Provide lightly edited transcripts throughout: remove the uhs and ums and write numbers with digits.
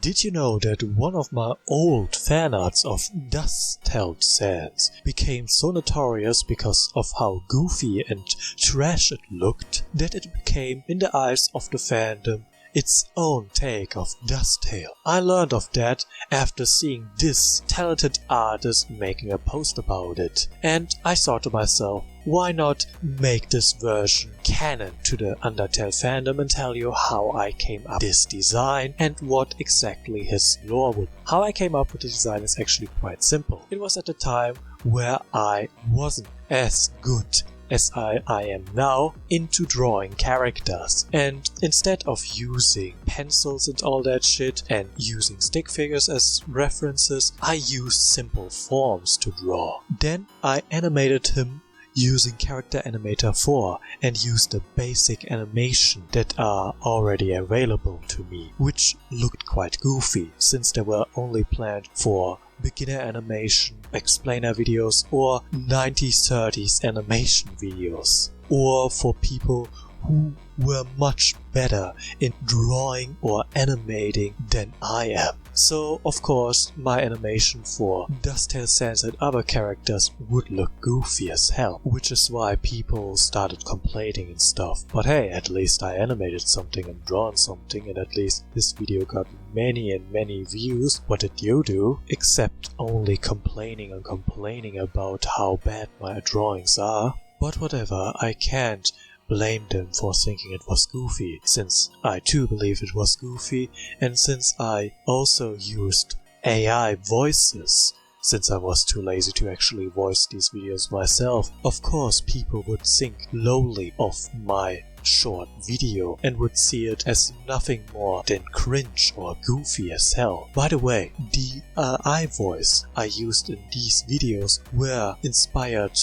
Did you know that one of my old fanarts of Dust-Held Sans became so notorious because of how goofy and trash it looked that it became, in the eyes of the fandom, its own take of Dust-Tale? I learned of that after seeing this talented artist making a post about it, and I thought to myself, why not make this version canon to the Undertale fandom and tell you how I came up with this design and what exactly his lore would be. How I came up with the design is actually quite simple. It was at a time where I wasn't as good as I am now into drawing characters, and instead of using pencils and all that shit and using stick figures as references, I used simple forms to draw. Then I animated him using Character Animator 4 and used the basic animation that are already available to me, which looked quite goofy since they were only planned for beginner animation, explainer videos, or 1930s animation videos, or for people who were much better in drawing or animating than I am. So of course my animation for Dust-Held Sans and other characters would look goofy as hell, which is why people started complaining and stuff. But hey, at least I animated something and drawn something, and at least this video got many and many views. What did you do? Except only complaining and complaining about how bad my drawings are. But whatever, I can't blame them for thinking it was goofy, since I too believe it was goofy, and since I also used AI voices, since I was too lazy to actually voice these videos myself. Of course people would think lowly of my short video and would see it as nothing more than cringe or goofy as hell. By the way, the AI voice I used in these videos were inspired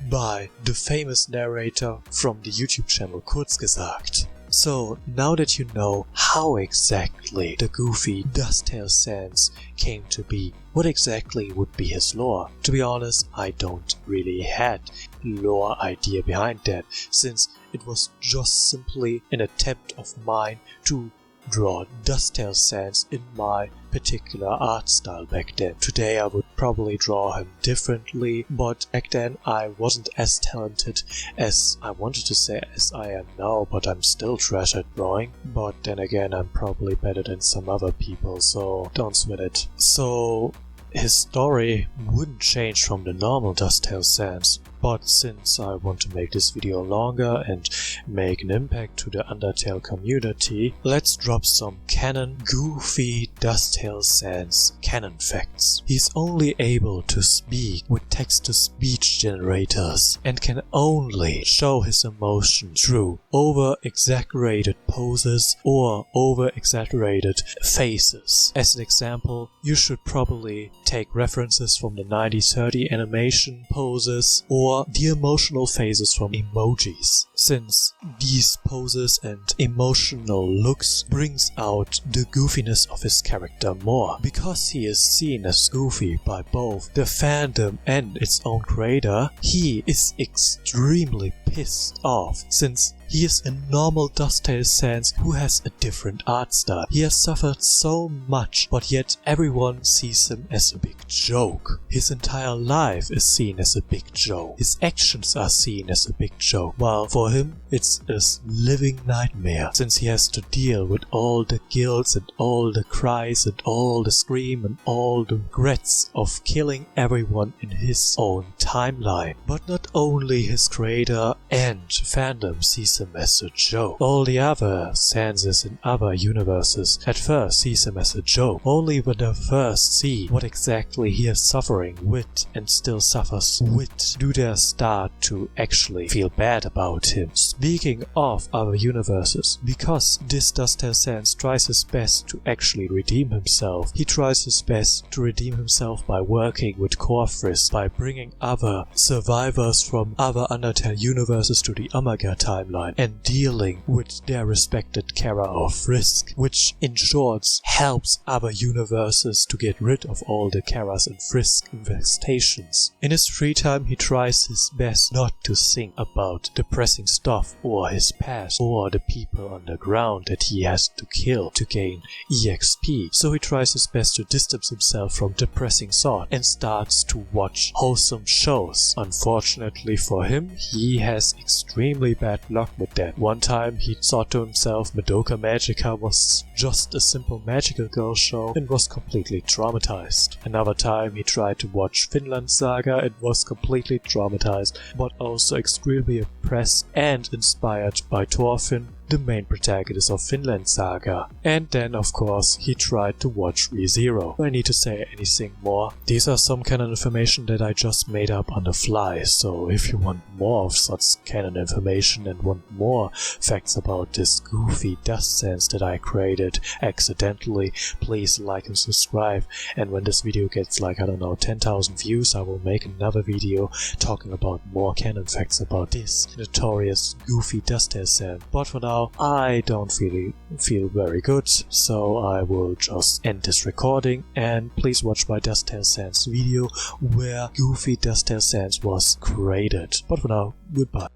by the famous narrator from the YouTube channel Kurzgesagt. So now that you know how exactly the goofy Dust-Held Sans came to be, what exactly would be his lore? To be honest, I don't really had lore idea behind that, since it was just simply an attempt of mine to draw Dust-Held Sans in my particular art style back then. Today I would probably draw him differently, but back then I wasn't as talented as I wanted to say as I am now, but I'm still trash at drawing. But then again, I'm probably better than some other people, so don't sweat it. So his story wouldn't change from the normal Dust-Held Sans, but since I want to make this video longer and make an impact to the Undertale community, let's drop some canon goofy Dust-Held Sans canon facts. He's only able to speak with text-to-speech generators and can only show his emotion through over-exaggerated poses or over-exaggerated faces. As an example, you should probably take references from the 1930 animation poses or the emotional faces from emojis, since these poses and emotional looks brings out the goofiness of his character more. Because he is seen as goofy by both the fandom and its own creator, he is extremely pissed off, since he is a normal Dust-Held Sans who has a different art style. He has suffered so much, but yet everyone sees him as a big joke. His entire life is seen as a big joke. His actions are seen as a big joke, while for him it's a living nightmare, since he has to deal with all the guilt and all the cries and all the scream and all the regrets of killing everyone in his own timeline. But not only his creator and fandom sees him as a joke. All the other Sanses in other universes at first sees him as a joke. Only when they first see what exactly he is suffering with and still suffers with do they start to actually feel bad about him. Speaking of other universes, because this Dust-Held Sans tries his best to actually redeem himself, he tries his best to redeem himself by working with Corfris, by bringing other survivors from other Undertale universes to the Omega timeline. timeline and dealing with their respected cara of risk, which in short helps other universes to get rid of all the caras and risk infestations. In his free time he tries his best not to think about depressing stuff or his past or the people underground that he has to kill to gain EXP, so he tries his best to distance himself from depressing thought and starts to watch wholesome shows. Unfortunately for him, he has extremely bad luck with that. One time he thought to himself Madoka Magica was just a simple magical girl show and was completely traumatized. Another time he tried to watch Vinland Saga and was completely traumatized, but also extremely impressed and inspired by Thorfinn, the main protagonist of Vinland Saga. And then of course he tried to watch ReZero. Do I need to say anything more? These are some canon information that I just made up on the fly, so if you want more of such canon information and want more facts about this goofy dust sands that I created accidentally, please like and subscribe, and when this video gets like, I don't know, 10,000 views, I will make another video talking about more canon facts about this notorious goofy dust sand. But for now, I don't feel very good, so I will just end this recording, and please watch my Dust Sands video where Goofy Dust Sands was created. But for now, goodbye.